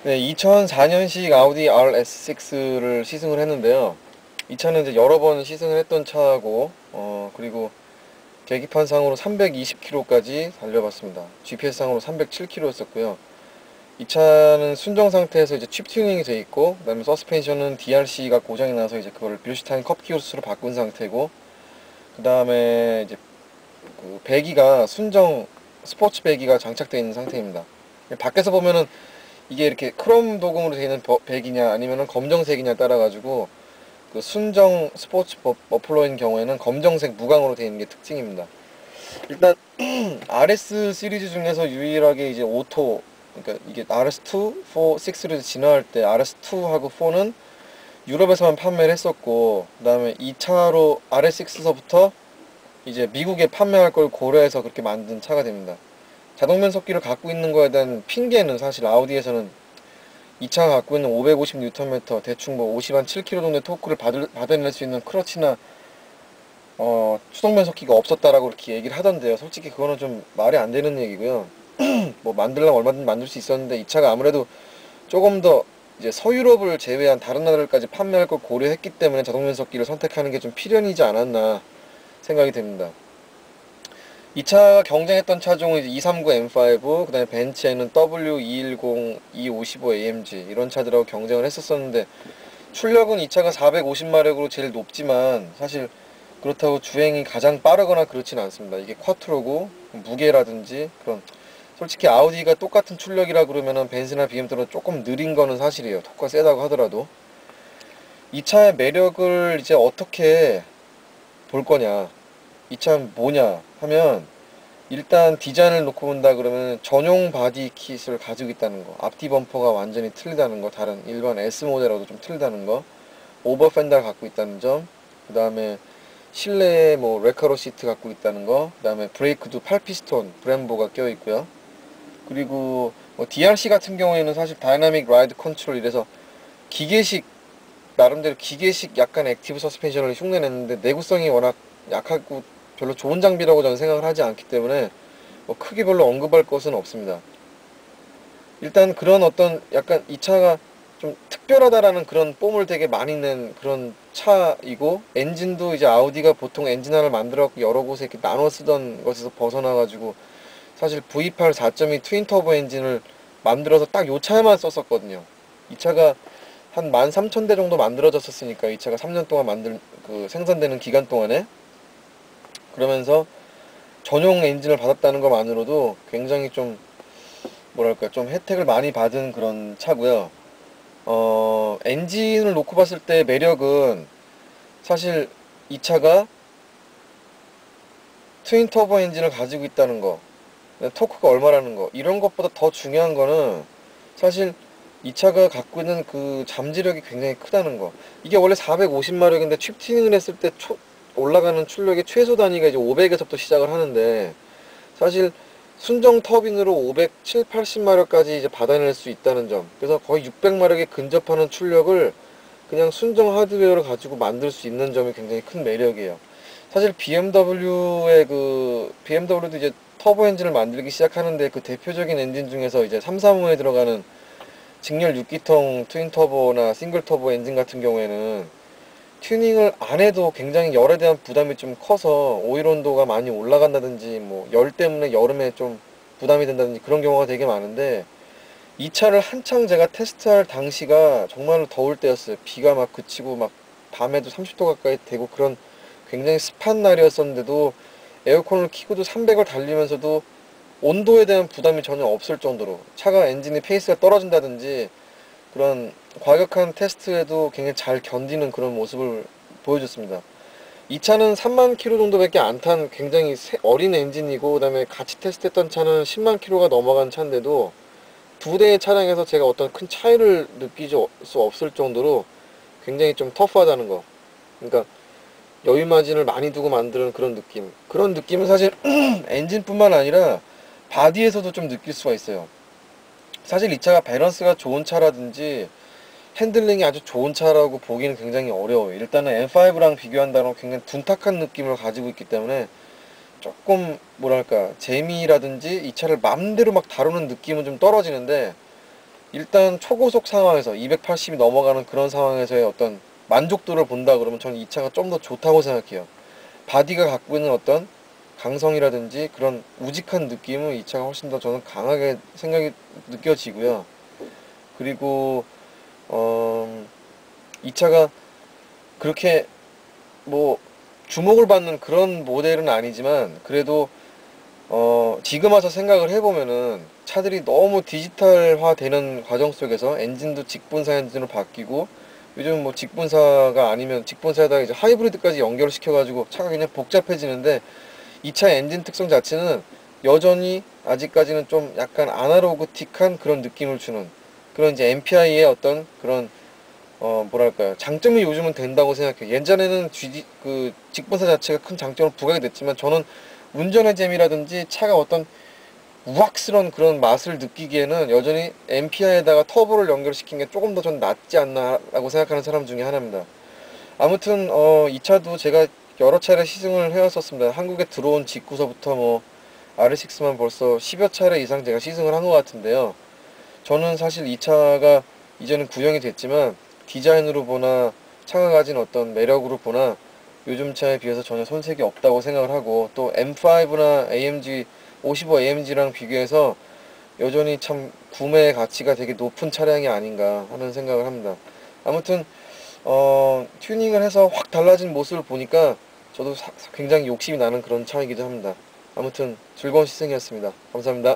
네, 2004년식 아우디 RS6를 시승을 했는데요. 이 차는 이제 여러 번 시승을 했던 차고, 그리고 계기판상으로 320km까지 달려봤습니다. GPS상으로 307km였었고요. 이 차는 순정 상태에서 이제 칩 튜닝이 돼 있고, 그다음에 서스펜션은 DRC가 고장이 나서 이제 그걸 빌슈타인 컵기어스로 바꾼 상태고, 그다음에 이제 그 배기가 순정 스포츠 배기가 장착되어 있는 상태입니다. 밖에서 보면은 이게 이렇게 크롬 도금으로 되어 있는 백이냐 아니면은 검정색이냐 따라 가지고 그 순정 스포츠 머플러인 경우에는 검정색 무광으로 되어 있는 게 특징입니다. 일단 RS 시리즈 중에서 유일하게 이제 오토, 그러니까 이게 RS2, 4, 6를 진화할 때 RS2하고 4는 유럽에서만 판매를 했었고, 그다음에 2차로 RS6서부터 이제 미국에 판매할 걸 고려해서 그렇게 만든 차가 됩니다. 자동 변속기를 갖고 있는 거에 대한 핑계는 사실 아우디에서는 이 차가 갖고 있는 550Nm, 대충 뭐 50 한 7kg 정도의 토크를 받아낼 수 있는 크러치나 추동 변속기가 없었다라고 이렇게 얘기를 하던데요. 솔직히 그거는 좀 말이 안 되는 얘기고요. 뭐 만들려면 얼마든지 만들 수 있었는데 이 차가 아무래도 조금 더 이제 서유럽을 제외한 다른 나라들까지 판매할 걸 고려했기 때문에 자동 변속기를 선택하는 게 좀 필연이지 않았나 생각이 됩니다. 이 차가 경쟁했던 차종은 이제 239 M5, 그 다음에 벤츠에는 W210, 255 AMG 이런 차들하고 경쟁을 했었었는데, 출력은 이 차가 450마력으로 제일 높지만 사실 그렇다고 주행이 가장 빠르거나 그렇진 않습니다. 이게 쿼트로고 무게라든지 그런, 솔직히 아우디가 똑같은 출력이라 그러면은 벤츠나 BMW는 조금 느린 거는 사실이에요. 토크가 세다고 하더라도. 이 차의 매력을 이제 어떻게 볼 거냐, 이 차는 뭐냐 하면, 일단 디자인을 놓고 본다 그러면 전용 바디 킷을 가지고 있다는 거, 앞뒤 범퍼가 완전히 틀리다는 거, 다른 일반 S 모델하고도 좀 틀리다는 거, 오버 펜더를 갖고 있다는 점, 그 다음에 실내에 뭐 레카로 시트 갖고 있다는 거, 그 다음에 브레이크도 8피스톤 브렘보가 껴 있고요. 그리고 뭐 DRC 같은 경우에는 사실 다이나믹 라이드 컨트롤 이래서 기계식, 나름대로 기계식 약간 액티브 서스펜션을 흉내냈는데, 내구성이 워낙 약하고 별로 좋은 장비라고 저는 생각을 하지 않기 때문에 뭐 크게 별로 언급할 것은 없습니다. 일단 그런 어떤 약간 이 차가 좀 특별하다라는 그런 뽐을 되게 많이 낸 그런 차이고, 엔진도 이제 아우디가 보통 엔진 하나를 만들어갖고 여러 곳에 이렇게 나눠 쓰던 것에서 벗어나가지고 사실 V8 4.2 트윈 터보 엔진을 만들어서 딱 요 차에만 썼었거든요. 이 차가 한 13,000대 정도 만들어졌었으니까, 이 차가 3년 동안 그 생산되는 기간 동안에, 그러면서 전용 엔진을 받았다는 것만으로도 굉장히 좀 뭐랄까 좀 혜택을 많이 받은 그런 차고요. 엔진을 놓고 봤을 때 매력은 사실 이 차가 트윈 터보 엔진을 가지고 있다는 거, 토크가 얼마라는 거, 이런 것보다 더 중요한 거는 사실 이 차가 갖고 있는 그 잠재력이 굉장히 크다는 거. 이게 원래 450마력인데 칩 튜닝을 했을 때 올라가는 출력의 최소 단위가 이제 500에서부터 시작을 하는데, 사실 순정 터빈으로 507, 80마력까지 이제 받아낼 수 있다는 점. 그래서 거의 600마력에 근접하는 출력을 그냥 순정 하드웨어를 가지고 만들 수 있는 점이 굉장히 큰 매력이에요. 사실 BMW도 이제 터보 엔진을 만들기 시작하는데, 그 대표적인 엔진 중에서 이제 335에 들어가는 직렬 6기통 트윈 터보나 싱글 터보 엔진 같은 경우에는 튜닝을 안 해도 굉장히 열에 대한 부담이 좀 커서 오일 온도가 많이 올라간다든지, 뭐 열 때문에 여름에 좀 부담이 된다든지 그런 경우가 되게 많은데, 이 차를 한창 제가 테스트할 당시가 정말로 더울 때였어요. 비가 막 그치고 막 밤에도 30도 가까이 되고 그런 굉장히 습한 날이었었는데도 에어컨을 켜고도 300을 달리면서도 온도에 대한 부담이 전혀 없을 정도로, 차가 엔진의 페이스가 떨어진다든지 그런 과격한 테스트에도 굉장히 잘 견디는 그런 모습을 보여줬습니다. 이 차는 3만 킬로 정도밖에 안 탄 굉장히 어린 엔진이고, 그다음에 같이 테스트했던 차는 10만 킬로가 넘어간 차인데도 두 대의 차량에서 제가 어떤 큰 차이를 느끼지 수 없을 정도로 굉장히 좀 터프하다는 거. 그러니까 여유 마진을 많이 두고 만드는 그런 느낌. 그런 느낌은 사실 엔진뿐만 아니라 바디에서도 좀 느낄 수가 있어요. 사실 이 차가 밸런스가 좋은 차라든지 핸들링이 아주 좋은 차라고 보기는 굉장히 어려워요. 일단은 M5랑 비교한다면 굉장히 둔탁한 느낌을 가지고 있기 때문에 조금 뭐랄까 재미라든지 이 차를 맘대로 막 다루는 느낌은 좀 떨어지는데, 일단 초고속 상황에서 280이 넘어가는 그런 상황에서의 어떤 만족도를 본다 그러면 저는 이 차가 좀 더 좋다고 생각해요. 바디가 갖고 있는 어떤 강성이라든지 그런 우직한 느낌은 이 차가 훨씬 더 저는 강하게 생각이 느껴지고요. 그리고 이 차가 그렇게 뭐 주목을 받는 그런 모델은 아니지만 그래도 지금 와서 생각을 해보면은 차들이 너무 디지털화 되는 과정 속에서 엔진도 직분사 엔진으로 바뀌고 요즘 뭐 직분사가 아니면 직분사에다가 이제 하이브리드까지 연결을 시켜가지고 차가 그냥 복잡해지는데 이 차의 엔진 특성 자체는 여전히 아직까지는 좀 약간 아날로그틱한 그런 느낌을 주는 그런 이제 MPI의 어떤 그런 뭐랄까요, 장점이 요즘은 된다고 생각해요. 예전에는 그 직분사 자체가 큰 장점을 부각이 됐지만 저는 운전의 재미라든지 차가 어떤 우악스러운 그런 맛을 느끼기에는 여전히 MPI에다가 터보를 연결시킨 게 조금 더 전 낫지 않나라고 생각하는 사람 중에 하나입니다. 아무튼 이 차도 제가 여러 차례 시승을 해왔었습니다. 한국에 들어온 직후서부터 뭐 RS6만 벌써 10여 차례 이상 제가 시승을 한 것 같은데요. 저는 사실 이 차가 이제는 구형이 됐지만 디자인으로 보나 차가 가진 어떤 매력으로 보나 요즘 차에 비해서 전혀 손색이 없다고 생각을 하고 또 M5나 AMG 55 AMG랑 비교해서 여전히 참 구매 가치가 되게 높은 차량이 아닌가 하는 생각을 합니다. 아무튼 튜닝을 해서 확 달라진 모습을 보니까 저도 굉장히 욕심이 나는 그런 차이기도 합니다. 아무튼 즐거운 시승이었습니다. 감사합니다.